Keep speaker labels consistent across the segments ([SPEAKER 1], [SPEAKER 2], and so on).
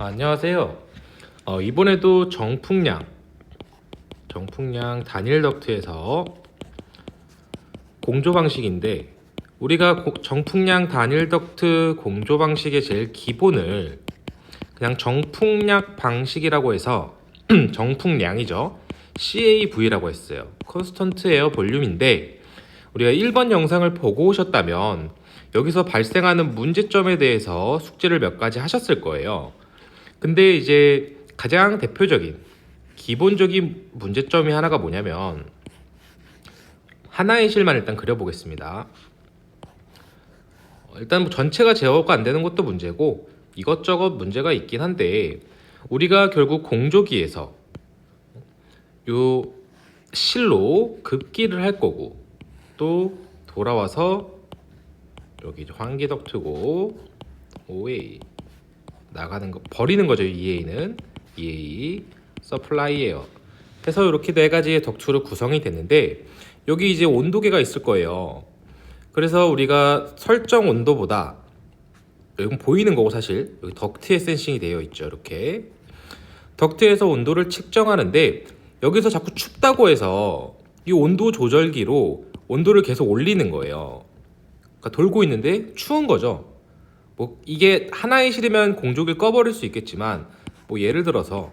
[SPEAKER 1] 안녕하세요. 이번에도 정풍량 단일 덕트에서 공조 방식인데, 우리가 정풍량 단일 덕트 공조 방식의 제일 기본을 그냥 정풍량 방식이라고 해서 정풍량이죠. CAV라고 했어요. 컨스턴트 에어 볼륨인데, 우리가 1번 영상을 보고 오셨다면 여기서 발생하는 문제점에 대해서 숙제를 몇 가지 하셨을 거예요. 근데 이제 가장 대표적인 기본적인 문제점이 하나가 뭐냐면, 하나의 실만 일단 그려보겠습니다. 일단 전체가 제어가 안 되는 것도 문제고 이것저것 문제가 있긴 한데, 우리가 결국 공조기에서 요 실로 급기를 할 거고, 또 돌아와서 여기 환기 덕트고 OA 나가는 거 버리는 거죠. EA는 EA 서플라이 에어 해서 이렇게 네 가지의 덕트로 구성이 됐는데, 여기 이제 온도계가 있을 거예요. 그래서 우리가 설정 온도보다, 여기 보이는 거고 사실 여기 덕트에 센싱이 되어 있죠. 이렇게 덕트에서 온도를 측정하는데, 여기서 자꾸 춥다고 해서 이 온도 조절기로 온도를 계속 올리는 거예요. 그러니까 돌고 있는데 추운 거죠. 뭐 이게 하나의 실이면 공조기를 꺼버릴 수 있겠지만, 뭐 예를 들어서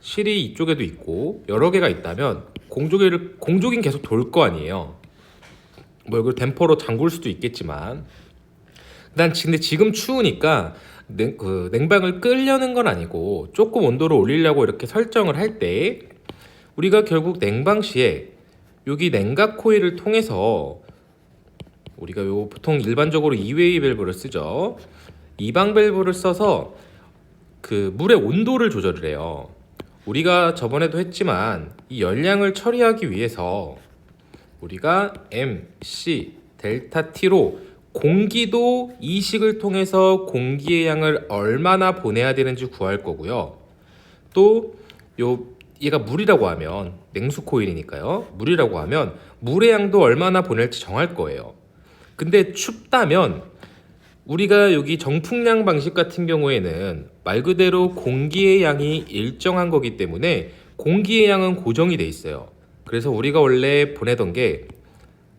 [SPEAKER 1] 실이 이쪽에도 있고 여러 개가 있다면 공조기는 계속 돌 거 아니에요. 뭐 이걸 댐퍼로 잠글 수도 있겠지만, 근데 지금 추우니까 냉방을 끄려는 건 아니고 조금 온도를 올리려고 이렇게 설정을 할 때, 우리가 결국 냉방 시에 여기 냉각 코일을 통해서, 우리가 보통 일반적으로 2웨이 밸브를 쓰죠. 이방 밸브를 써서 그 물의 온도를 조절을 해요. 우리가 저번에도 했지만 이 열량을 처리하기 위해서 우리가 M, C, 델타 T로 공기도 이식을 통해서 공기의 양을 얼마나 보내야 되는지 구할 거고요. 또 얘가 물이라고 하면, 냉수 코일이니까요. 물이라고 하면 물의 양도 얼마나 보낼지 정할 거예요. 근데 춥다면 우리가 여기 정풍량 방식 같은 경우에는 말 그대로 공기의 양이 일정한 거기 때문에 공기의 양은 고정이 돼 있어요. 그래서 우리가 원래 보내던 게,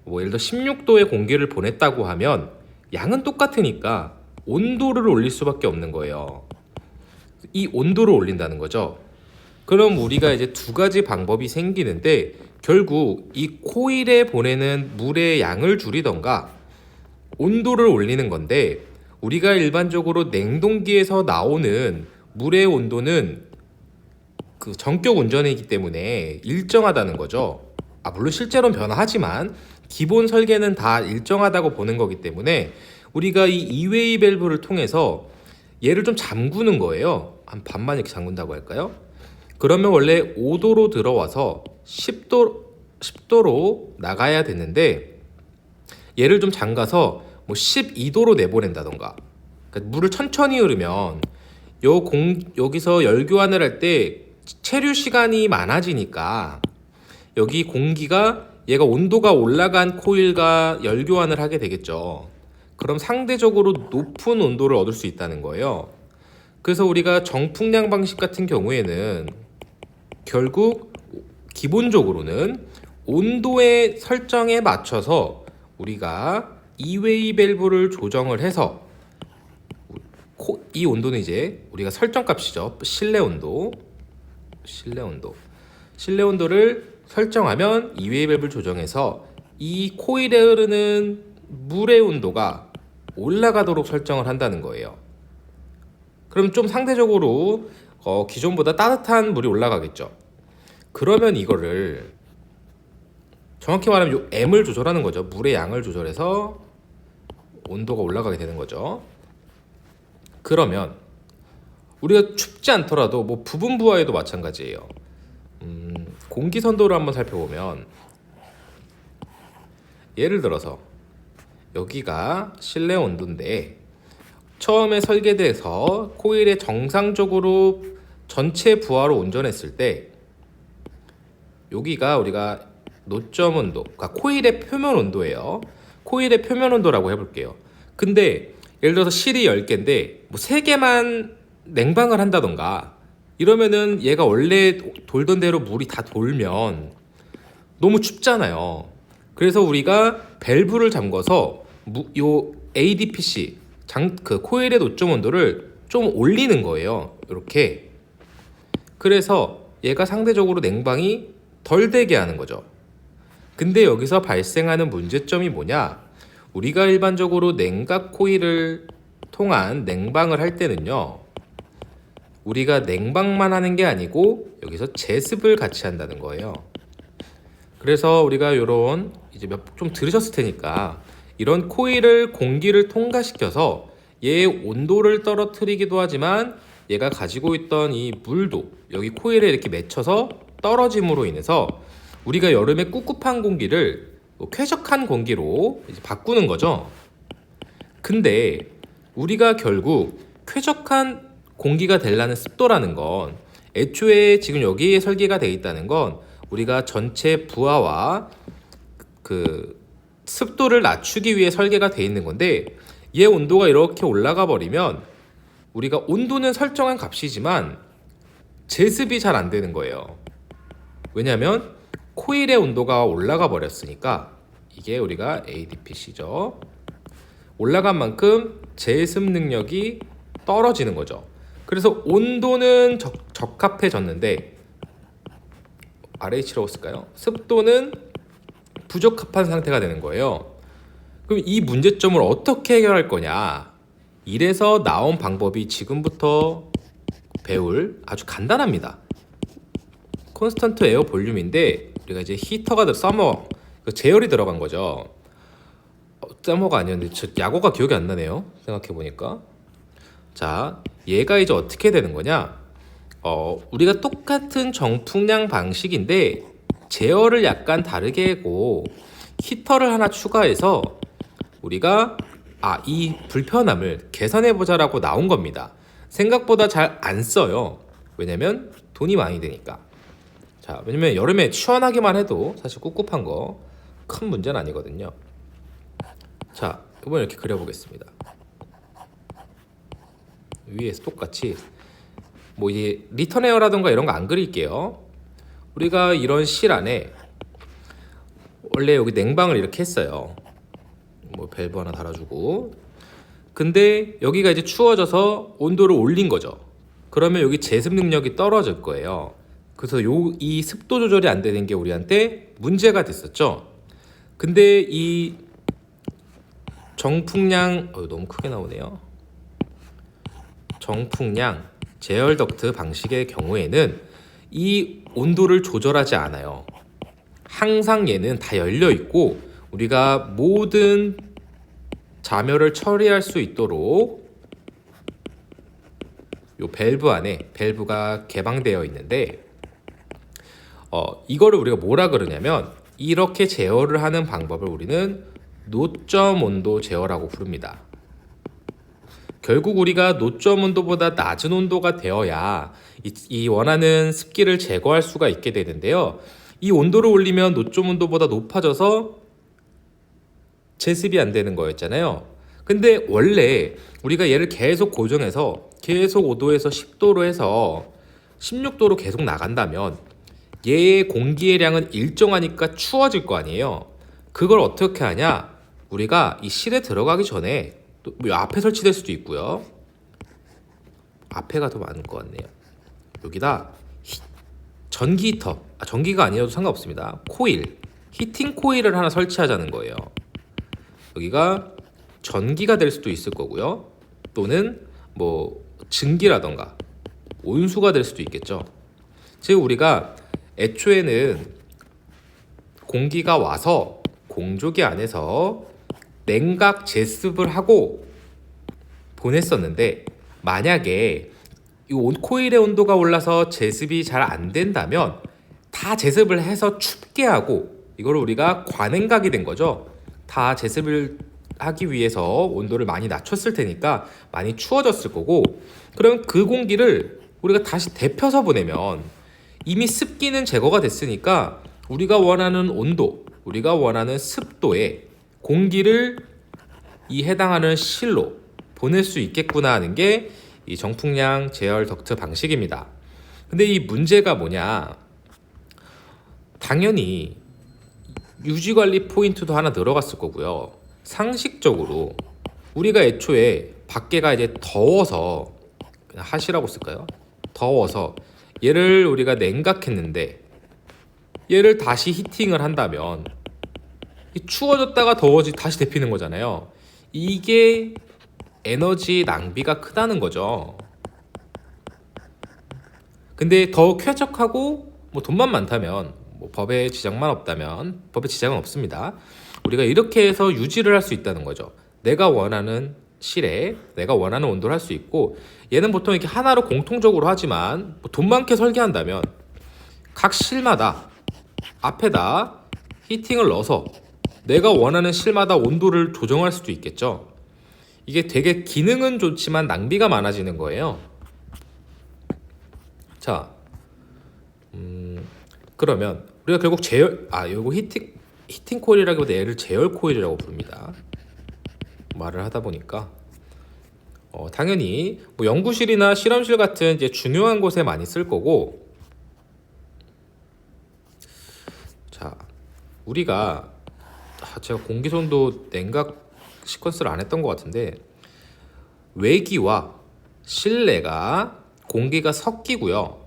[SPEAKER 1] 뭐 예를 들어 16도의 공기를 보냈다고 하면 양은 똑같으니까 온도를 올릴 수밖에 없는 거예요. 이 온도를 올린다는 거죠. 그럼 우리가 이제 두 가지 방법이 생기는데, 결국 이 코일에 보내는 물의 양을 줄이던가 온도를 올리는 건데, 우리가 일반적으로 냉동기에서 나오는 물의 온도는 그 전격 운전이기 때문에 일정하다는 거죠. 물론 실제로는 변화하지만 기본 설계는 다 일정하다고 보는 거기 때문에, 우리가 이 이웨이 밸브를 통해서 얘를 좀 잠그는 거예요. 한 반만 이렇게 잠근다고 할까요? 그러면 원래 5도로 들어와서 10도로 나가야 되는데, 얘를 좀 잠가서 뭐 12도로 내보낸다던가. 그러니까 물을 천천히 흐르면 여기서 열 교환을 할 때 체류 시간이 많아지니까, 여기 공기가 얘가 온도가 올라간 코일과 열 교환을 하게 되겠죠. 그럼 상대적으로 높은 온도를 얻을 수 있다는 거예요. 그래서 우리가 정풍량 방식 같은 경우에는 결국 기본적으로는 온도의 설정에 맞춰서 우리가 이웨이 밸브를 조정을 해서, 이 온도는 이제 우리가 설정값이죠. 실내 온도를 설정하면 이웨이 밸브를 조정해서 이 코일에 흐르는 물의 온도가 올라가도록 설정을 한다는 거예요. 그럼 좀 상대적으로 기존보다 따뜻한 물이 올라가겠죠. 그러면 이거를 정확히 말하면 요 M을 조절하는 거죠. 물의 양을 조절해서 온도가 올라가게 되는 거죠. 그러면 우리가 춥지 않더라도 뭐 부분 부하에도 마찬가지예요. 공기 선도를 한번 살펴보면, 예를 들어서 여기가 실내 온도인데, 처음에 설계돼서 코일에 정상적으로 전체 부하로 운전했을 때, 여기가 우리가 노점 온도, 그러니까 코일의 표면 온도예요. 코일의 표면 온도라고 해볼게요. 근데 예를 들어서 실이 10개인데 뭐 3개만 냉방을 한다던가 이러면은 얘가 원래 돌던 대로 물이 다 돌면 너무 춥잖아요. 그래서 우리가 밸브를 잠궈서 요 ADPC 그 코일의 노점 온도를 좀 올리는 거예요. 이렇게. 그래서 얘가 상대적으로 냉방이 덜 되게 하는 거죠. 근데 여기서 발생하는 문제점이 뭐냐? 우리가 일반적으로 냉각 코일을 통한 냉방을 할 때는요, 우리가 냉방만 하는 게 아니고 여기서 제습을 같이 한다는 거예요. 그래서 우리가 요런 이제 좀 들으셨을 테니까 이런 코일을 공기를 통과시켜서 얘의 온도를 떨어뜨리기도 하지만 얘가 가지고 있던 이 물도 여기 코일에 이렇게 맺혀서 떨어짐으로 인해서 우리가 여름에 꿉꿉한 공기를 쾌적한 공기로 이제 바꾸는 거죠. 근데 우리가 결국 쾌적한 공기가 되려는 습도라는 건 애초에 지금 여기에 설계가 되어 있다는 건 우리가 전체 부하와 그 습도를 낮추기 위해 설계가 되어 있는 건데 얘 온도가 이렇게 올라가 버리면 우리가 온도는 설정한 값이지만 제습이 잘 안 되는 거예요. 왜냐하면 코일의 온도가 올라가 버렸으니까 이게 우리가 ADPC죠. 올라간 만큼 제습 능력이 떨어지는 거죠. 그래서 온도는 적합해졌는데 RH라고 쓸까요? 습도는 부적합한 상태가 되는 거예요. 그럼 이 문제점을 어떻게 해결할 거냐? 이래서 나온 방법이 지금부터 배울 아주 간단합니다. 콘스턴트 에어 볼륨인데 우리가 이제 히터가 서머 제열이 들어간 거죠. 서머가 아니었는데 저 약어가 기억이 안 나네요. 생각해 보니까. 자, 얘가 이제 어떻게 되는 거냐? 우리가 똑같은 정풍량 방식인데 제어를 약간 다르게 하고 히터를 하나 추가해서 우리가 이 불편함을 개선해 보자라고 나온 겁니다. 생각보다 잘 안 써요. 왜냐면 돈이 많이 드니까. 자, 왜냐면 여름에 시원하기만 해도 사실 꿉꿉한 거 큰 문제는 아니거든요. 자, 이번에 이렇게 그려보겠습니다. 위에서 똑같이 뭐 이제 리턴 에어라던가 이런 거 안 그릴게요. 우리가 이런 실 안에 원래 여기 냉방을 이렇게 했어요. 뭐 밸브 하나 달아주고. 근데 여기가 이제 추워져서 온도를 올린 거죠. 그러면 여기 제습 능력이 떨어질 거예요. 그래서 이 습도 조절이 안 되는 게 우리한테 문제가 됐었죠. 근데 이 정풍량 너무 크게 나오네요. 정풍량 제열 덕트 방식의 경우에는 이 온도를 조절하지 않아요. 항상 얘는 다 열려 있고 우리가 모든 자멸을 처리할 수 있도록 요 밸브 안에 밸브가 개방되어 있는데 이거를 우리가 뭐라 그러냐면 이렇게 제어를 하는 방법을 우리는 노점 온도 제어라고 부릅니다. 결국 우리가 노점 온도보다 낮은 온도가 되어야 이 원하는 습기를 제거할 수가 있게 되는데요. 이 온도를 올리면 노점 온도보다 높아져서 제습이 안 되는 거였잖아요. 근데 원래 우리가 얘를 계속 고정해서 계속 5도에서 10도로 해서 16도로 계속 나간다면 얘의 공기의 량은 일정하니까 추워질 거 아니에요. 그걸 어떻게 하냐? 우리가 이 실에 들어가기 전에 또 앞에 설치될 수도 있고요. 앞에가 더 많을 것 같네요. 여기다 전기 히터, 전기가 아니어도 상관없습니다. 코일, 히팅 코일을 하나 설치하자는 거예요. 여기가 전기가 될 수도 있을 거고요. 또는 뭐 증기라던가 온수가 될 수도 있겠죠. 즉 우리가 애초에는 공기가 와서 공조기 안에서 냉각 제습을 하고 보냈었는데 만약에 이 코일의 온도가 올라서 제습이 잘 안 된다면 다 제습을 해서 춥게 하고 이걸 우리가 과냉각이 된 거죠. 다 제습을 하기 위해서 온도를 많이 낮췄을 테니까 많이 추워졌을 거고 그럼 그 공기를 우리가 다시 데펴서 보내면 이미 습기는 제거가 됐으니까 우리가 원하는 온도, 우리가 원하는 습도의 공기를 이 해당하는 실로 보낼 수 있겠구나 하는 게 이 정풍량 제열 덕트 방식입니다. 근데 이 문제가 뭐냐? 당연히 유지관리 포인트도 하나 들어갔을 거고요. 상식적으로 우리가 애초에 밖에가 이제 더워서, 그냥 하시라고 쓸까요? 더워서 얘를 우리가 냉각했는데 얘를 다시 히팅을 한다면 추워졌다가 다시 데피는 거잖아요. 이게 에너지 낭비가 크다는 거죠. 근데 더 쾌적하고 뭐 돈만 많다면, 뭐 법에 지장만 없다면, 법에 지장은 없습니다. 우리가 이렇게 해서 유지를 할 수 있다는 거죠. 내가 원하는 실에 내가 원하는 온도를 할 수 있고, 얘는 보통 이렇게 하나로 공통적으로 하지만 뭐돈 많게 설계한다면 각 실마다 앞에다 히팅을 넣어서 내가 원하는 실마다 온도를 조정할 수도 있겠죠. 이게 되게 기능은 좋지만 낭비가 많아지는 거예요. 자, 그러면 우리가 결국 요거 히팅 코일이라기보다 얘를 제열 코일이라고 부릅니다. 말을 하다 보니까 당연히 뭐 연구실이나 실험실 같은 이제 중요한 곳에 많이 쓸 거고, 자, 우리가 제가 공기손도 냉각 시퀀스를 안 했던 것 같은데, 외기와 실내가 공기가 섞이고요.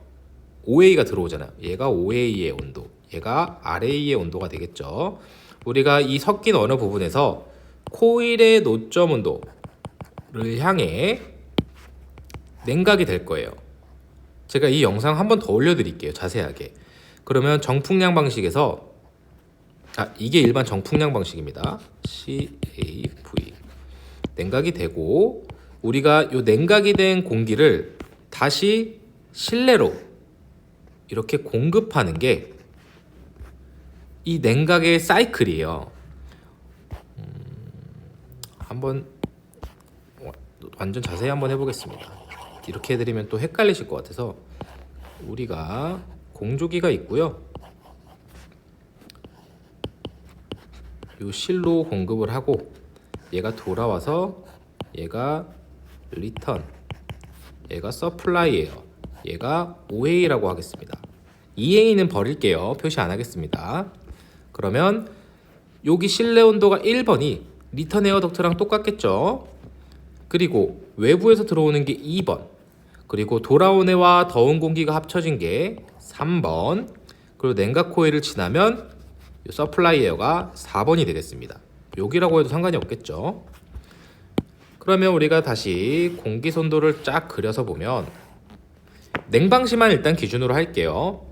[SPEAKER 1] OA가 들어오잖아요. 얘가 OA의 온도, 얘가 RA의 온도가 되겠죠. 우리가 이 섞인 어느 부분에서 코일의 노점 온도를 향해 냉각이 될 거예요. 제가 이 영상 한 번 더 올려드릴게요, 자세하게. 그러면 정풍량 방식에서, 이게 일반 정풍량 방식입니다. CAV. 냉각이 되고, 우리가 이 냉각이 된 공기를 다시 실내로 이렇게 공급하는 게 이 냉각의 사이클이에요. 한번 완전 자세히 한번 해보겠습니다. 이렇게 해드리면 또 헷갈리실 것 같아서, 우리가 공조기가 있고요. 이 실로 공급을 하고, 얘가 돌아와서 얘가 리턴, 얘가 서플라이예요. 얘가 OA라고 하겠습니다. EA는 버릴게요. 표시 안 하겠습니다. 그러면 여기 실내 온도가 1번이 리턴 에어 덕트랑 똑같겠죠. 그리고 외부에서 들어오는 게 2번, 그리고 돌아온 애와 더운 공기가 합쳐진 게 3번, 그리고 냉각 코일을 지나면 서플라이 에어가 4번이 되겠습니다. 여기라고 해도 상관이 없겠죠. 그러면 우리가 다시 공기 손도를 쫙 그려서 보면, 냉방시만 일단 기준으로 할게요.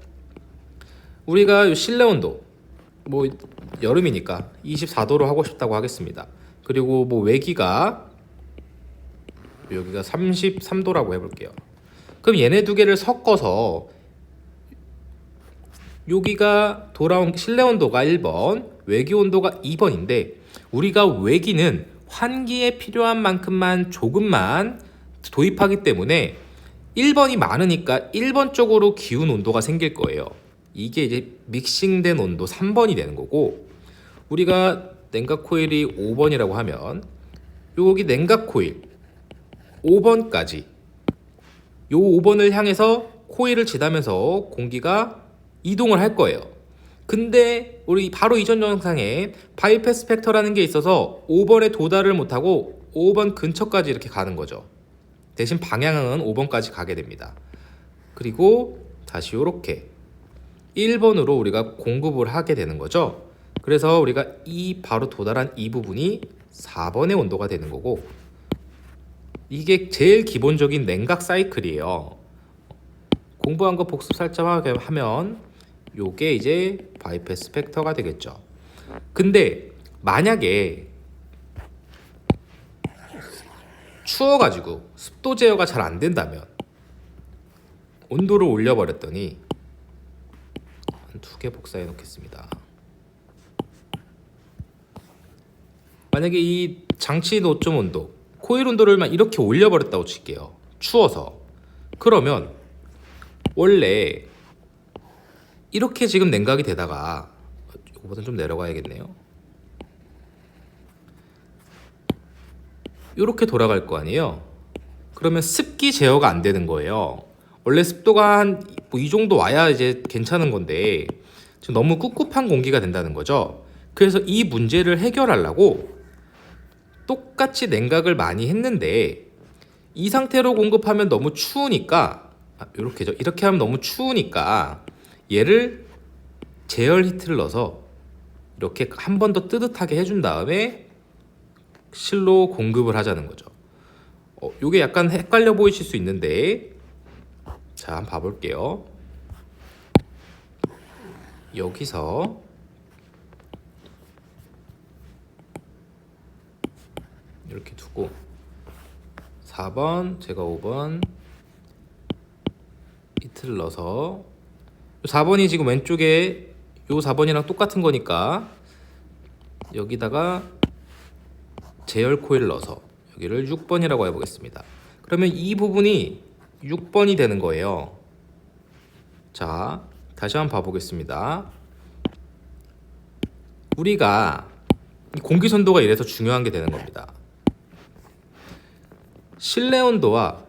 [SPEAKER 1] 우리가 실내 온도, 뭐 여름이니까 24도로 하고 싶다고 하겠습니다. 그리고 뭐 외기가 여기가 33도라고 해볼게요. 그럼 얘네 두 개를 섞어서 여기가 돌아온 실내 온도가 1번, 외기 온도가 2번인데, 우리가 외기는 환기에 필요한 만큼만 조금만 도입하기 때문에 1번이 많으니까 1번 쪽으로 기운 온도가 생길 거예요. 이게 이제 믹싱된 온도 3번이 되는 거고, 우리가 냉각 코일이 5번이라고 하면 여기 냉각 코일 5번까지, 요 5번을 향해서 코일을 지나면서 공기가 이동을 할 거예요. 근데 우리 바로 이전 영상에 바이패스 팩터라는 게 있어서 5번에 도달을 못하고 5번 근처까지 이렇게 가는 거죠. 대신 방향은 5번까지 가게 됩니다. 그리고 다시 이렇게 1번으로 우리가 공급을 하게 되는 거죠. 그래서 우리가 바로 도달한 이 부분이 4번의 온도가 되는 거고, 이게 제일 기본적인 냉각 사이클이에요. 공부한 거 복습 살짝 하면 요게 이제 바이패스 팩터가 되겠죠. 근데 만약에 추워가지고 습도 제어가 잘 안 된다면 온도를 올려버렸더니, 한 2개 복사해 놓겠습니다. 만약에 이 장치 노점 온도, 코일 온도를만 이렇게 올려버렸다고 칠게요. 추워서. 그러면 원래 이렇게 지금 냉각이 되다가, 이거보다 좀 내려가야겠네요. 이렇게 돌아갈 거 아니에요. 그러면 습기 제어가 안 되는 거예요. 원래 습도가 한 이 정도 와야 이제 괜찮은 건데 지금 너무 꿉꿉한 공기가 된다는 거죠. 그래서 이 문제를 해결하려고 똑같이 냉각을 많이 했는데 이 상태로 공급하면 너무 추우니까 이렇게죠. 이렇게 하면 너무 추우니까 얘를 제열 히트를 넣어서 이렇게 한 번 더 뜨뜻하게 해준 다음에 실로 공급을 하자는 거죠. 요게 약간 헷갈려 보이실 수 있는데 자, 한번 봐볼게요. 여기서 이렇게 두고 4번, 제가 5번 히트를 넣어서 4번이 지금 왼쪽에 요 4번이랑 똑같은 거니까 여기다가 제열 코일을 넣어서 여기를 6번이라고 해보겠습니다. 그러면 이 부분이 6번이 되는 거예요. 자, 다시 한번 봐보겠습니다. 우리가 공기 선도가 이래서 중요한 게 되는 겁니다. 실내 온도와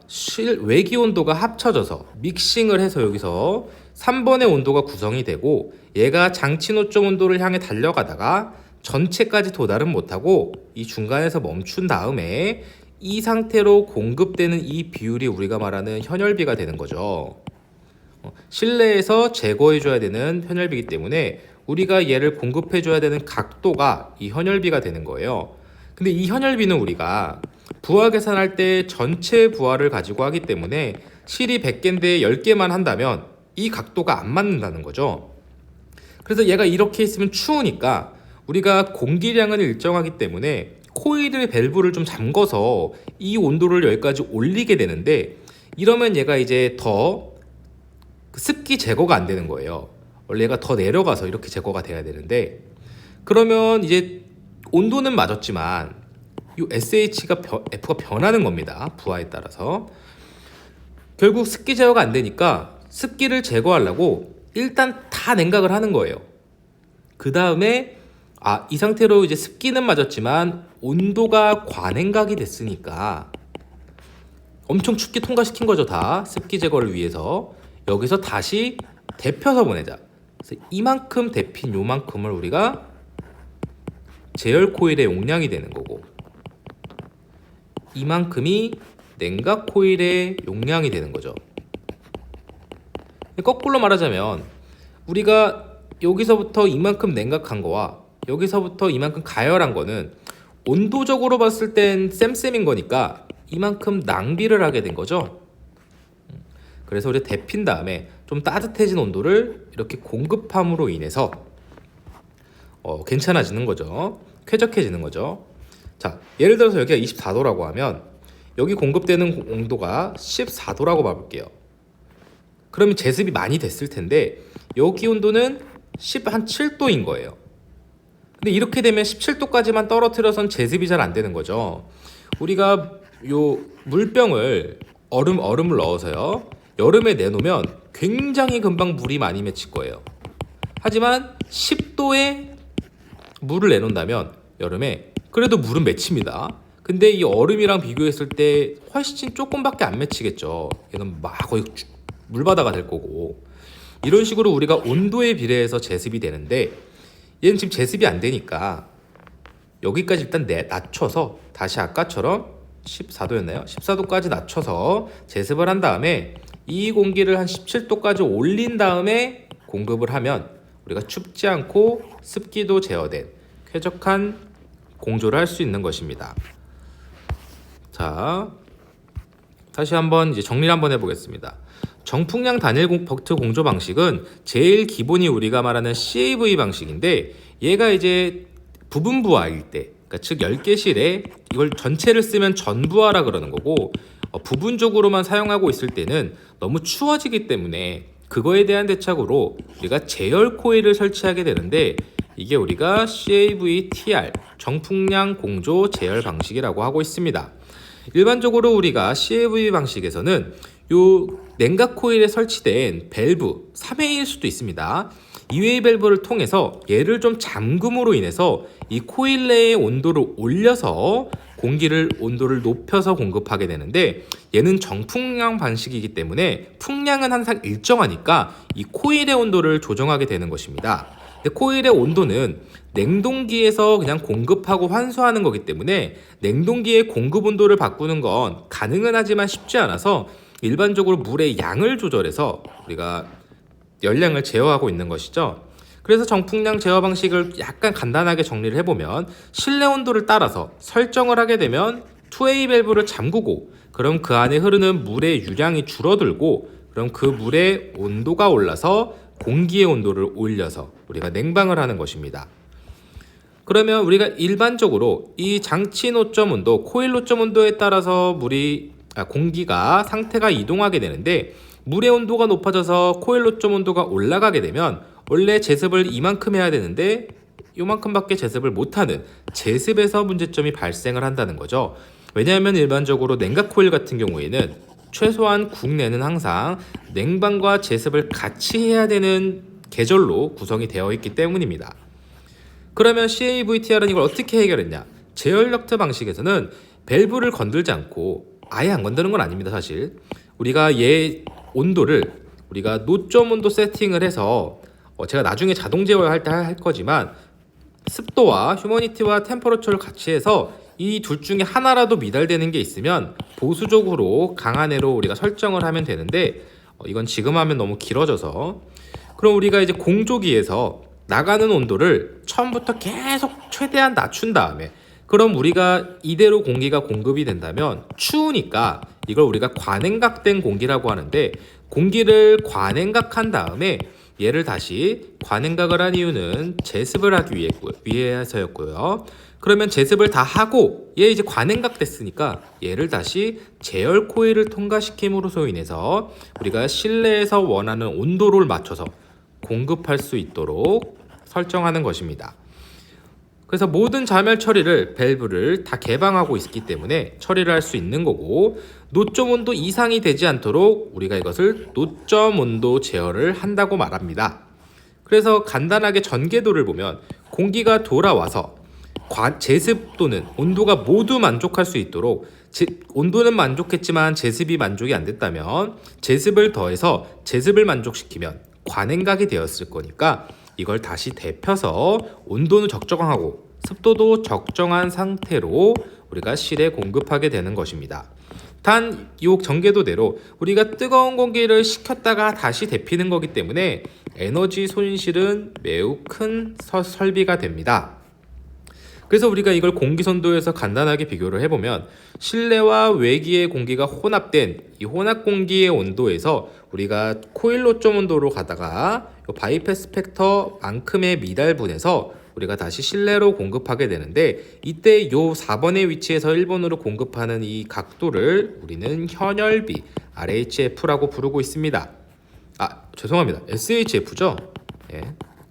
[SPEAKER 1] 외기 온도가 합쳐져서 믹싱을 해서 여기서 3번의 온도가 구성이 되고 얘가 장치 노점 온도를 향해 달려가다가 전체까지 도달은 못하고 이 중간에서 멈춘 다음에 이 상태로 공급되는 이 비율이 우리가 말하는 현열비가 되는 거죠. 실내에서 제거해줘야 되는 현열비이기 때문에 우리가 얘를 공급해줘야 되는 각도가 이 현열비가 되는 거예요. 근데 이 현열비는 우리가 부하 계산할 때 전체 부하를 가지고 하기 때문에 실이 100개인데 10개만 한다면 이 각도가 안 맞는다는 거죠. 그래서 얘가 이렇게 있으면 추우니까 우리가 공기량은 일정하기 때문에 코일의 밸브를 좀 잠궈서 이 온도를 여기까지 올리게 되는데 이러면 얘가 이제 더 습기 제거가 안 되는 거예요. 원래 얘가 더 내려가서 이렇게 제거가 돼야 되는데 그러면 이제 온도는 맞았지만 이 SH가 F가 변하는 겁니다. 부하에 따라서 결국 습기 제어가 안 되니까 습기를 제거하려고 일단 다 냉각을 하는 거예요. 그 다음에 이 상태로 이제 습기는 맞았지만 온도가 과냉각이 됐으니까 엄청 춥게 통과시킨 거죠. 다 습기 제거를 위해서 여기서 다시 데펴서 보내자. 그래서 이만큼 데핀 요만큼을 우리가 제열 코일의 용량이 되는 거고 이만큼이 냉각 코일의 용량이 되는 거죠. 거꾸로 말하자면 우리가 여기서부터 이만큼 냉각한 거와 여기서부터 이만큼 가열한 거는 온도적으로 봤을 땐 쌤쌤인 거니까 이만큼 낭비를 하게 된 거죠. 그래서 우리 데핀 다음에 좀 따뜻해진 온도를 이렇게 공급함으로 인해서 괜찮아지는 거죠. 쾌적해지는 거죠. 자, 예를 들어서 여기가 24도라고 하면 여기 공급되는 온도가 14도라고 봐볼게요. 그러면 제습이 많이 됐을 텐데 여기 온도는 7도인 거예요. 근데 이렇게 되면 17도까지만 떨어뜨려선 제습이 잘 안 되는 거죠. 우리가 요 물병을 얼음을 넣어서요 여름에 내놓으면 굉장히 금방 물이 많이 맺힐 거예요. 하지만 10도에 물을 내놓는다면 여름에 그래도 물은 맺힙니다. 근데 이 얼음이랑 비교했을 때 훨씬 조금밖에 안 맺히겠죠. 얘는 막 거의 물바다가 될 거고 이런 식으로 우리가 온도에 비례해서 제습이 되는데 얘는 지금 제습이 안 되니까 여기까지 일단 낮춰서 다시 아까처럼 14도였나요? 14도까지 낮춰서 제습을 한 다음에 이 공기를 한 17도까지 올린 다음에 공급을 하면 우리가 춥지 않고 습기도 제어된 쾌적한 공조를 할 수 있는 것입니다. 자, 다시 한번 이제 정리를 한번 해보겠습니다. 정풍량 단일 벅트 공조 방식은 제일 기본이 우리가 말하는 CAV 방식인데 얘가 이제 부분 부하일 때 그러니까 즉 10개 실에 이걸 전체를 쓰면 전부하라 그러는 거고 부분적으로만 사용하고 있을 때는 너무 추워지기 때문에 그거에 대한 대책으로 우리가 제열 코일을 설치하게 되는데 이게 우리가 CAV-TR 정풍량 공조 제열 방식이라고 하고 있습니다. 일반적으로 우리가 CAV 방식에서는 요 냉각 코일에 설치된 밸브 3회일 수도 있습니다. 이웨이 밸브를 통해서 얘를 좀 잠금으로 인해서 이 코일 내의 온도를 올려서 공기를 온도를 높여서 공급하게 되는데, 얘는 정풍량 방식이기 때문에 풍량은 항상 일정하니까 이 코일의 온도를 조정하게 되는 것입니다. 근데 코일의 온도는 냉동기에서 그냥 공급하고 환수하는 거기 때문에 냉동기의 공급 온도를 바꾸는 건 가능은 하지만 쉽지 않아서 일반적으로 물의 양을 조절해서 우리가 열량을 제어하고 있는 것이죠. 그래서 정풍량 제어 방식을 약간 간단하게 정리를 해보면, 실내 온도를 따라서 설정을 하게 되면 2A 밸브를 잠그고, 그럼 그 안에 흐르는 물의 유량이 줄어들고, 그럼 그 물의 온도가 올라서 공기의 온도를 올려서 우리가 냉방을 하는 것입니다. 그러면 우리가 일반적으로 이 장치 노점 온도, 코일 노점 온도에 따라서 공기가 상태가 이동하게 되는데, 물의 온도가 높아져서 코일 노점 온도가 올라가게 되면 원래 제습을 이만큼 해야 되는데 요만큼밖에 제습을 못하는 제습에서 문제점이 발생을 한다는 거죠. 왜냐하면 일반적으로 냉각 코일 같은 경우에는 최소한 국내는 항상 냉방과 제습을 같이 해야 되는 계절로 구성이 되어 있기 때문입니다. 그러면 CAVTR은 이걸 어떻게 해결했냐? 제열 덕트 방식에서는 밸브를 건들지 않고, 아예 안 건드는 건 아닙니다. 사실 우리가 얘 온도를 우리가 노점 온도 세팅을 해서 제가 나중에 자동 제어할 때 할 거지만, 습도와 휴머니티와 템퍼러처를 같이 해서 이 둘 중에 하나라도 미달되는 게 있으면 보수적으로 강한애로 우리가 설정을 하면 되는데, 이건 지금 하면 너무 길어져서, 그럼 우리가 이제 공조기에서 나가는 온도를 처음부터 계속 최대한 낮춘 다음에, 그럼 우리가 이대로 공기가 공급이 된다면 추우니까 이걸 우리가 과냉각된 공기라고 하는데, 공기를 과냉각한 다음에 얘를 다시, 과냉각을 한 이유는 제습을 하기 위해서였고요. 그러면 제습을 다 하고 얘 이제 과냉각 됐으니까 얘를 다시 제열 코일을 통과시킴으로써 인해서 우리가 실내에서 원하는 온도를 맞춰서 공급할 수 있도록 설정하는 것입니다. 그래서 모든 자멸 처리를 밸브를 다 개방하고 있기 때문에 처리를 할 수 있는 거고, 노점 온도 이상이 되지 않도록 우리가 이것을 노점 온도 제어를 한다고 말합니다. 그래서 간단하게 전개도를 보면, 공기가 돌아와서 제습도는 온도가 모두 만족할 수 있도록, 온도는 만족했지만 제습이 만족이 안 됐다면 제습을 더해서 제습을 만족시키면 과냉각이 되었을 거니까 이걸 다시 데펴서 온도는 적정하고 습도도 적정한 상태로 우리가 실에 공급하게 되는 것입니다. 단 이 전개도대로 우리가 뜨거운 공기를 식혔다가 다시 데피는 거기 때문에 에너지 손실은 매우 큰 설비가 됩니다. 그래서 우리가 이걸 공기선도에서 간단하게 비교를 해보면, 실내와 외기의 공기가 혼합된 이 혼합 공기의 온도에서 우리가 코일 노점 온도로 가다가 바이패스 팩터만큼의 미달분해서 우리가 다시 실내로 공급하게 되는데, 이때 요 4번의 위치에서 1번으로 공급하는 이 각도를 우리는 현열비 RHF라고 부르고 있습니다. 죄송합니다. SHF죠? 예.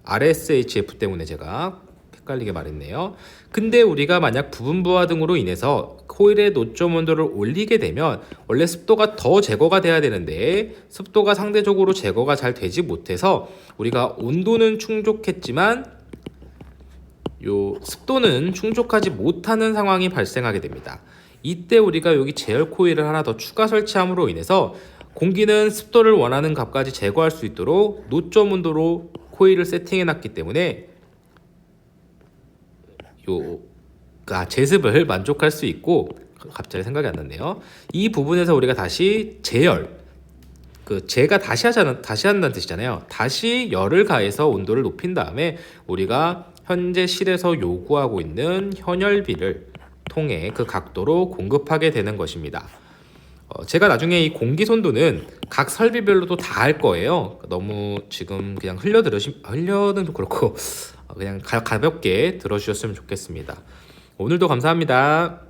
[SPEAKER 1] RSHF 때문에 제가 헷갈리게 말했네요. 근데 우리가 만약 부분부하 등으로 인해서 코일의 노점 온도를 올리게 되면 원래 습도가 더 제거가 돼야 되는데, 습도가 상대적으로 제거가 잘 되지 못해서 우리가 온도는 충족했지만 요 습도는 충족하지 못하는 상황이 발생하게 됩니다. 이때 우리가 여기 제열 코일을 하나 더 추가 설치함으로 인해서 공기는 습도를 원하는 값까지 제거할 수 있도록 노점 온도로 코일을 세팅해 놨기 때문에 제습을 만족할 수 있고, 갑자기 생각이 안 났네요. 이 부분에서 우리가 다시 제열, 제가 다시 한다는 뜻이잖아요. 다시 열을 가해서 온도를 높인 다음에 우리가 현재 실에서 요구하고 있는 현열비를 통해 그 각도로 공급하게 되는 것입니다. 제가 나중에 이 공기 손도는 각 설비별로도 다 할 거예요. 너무 지금 그냥 흘려는 좀 그렇고 그냥 가볍게 들어주셨으면 좋겠습니다. 오늘도 감사합니다.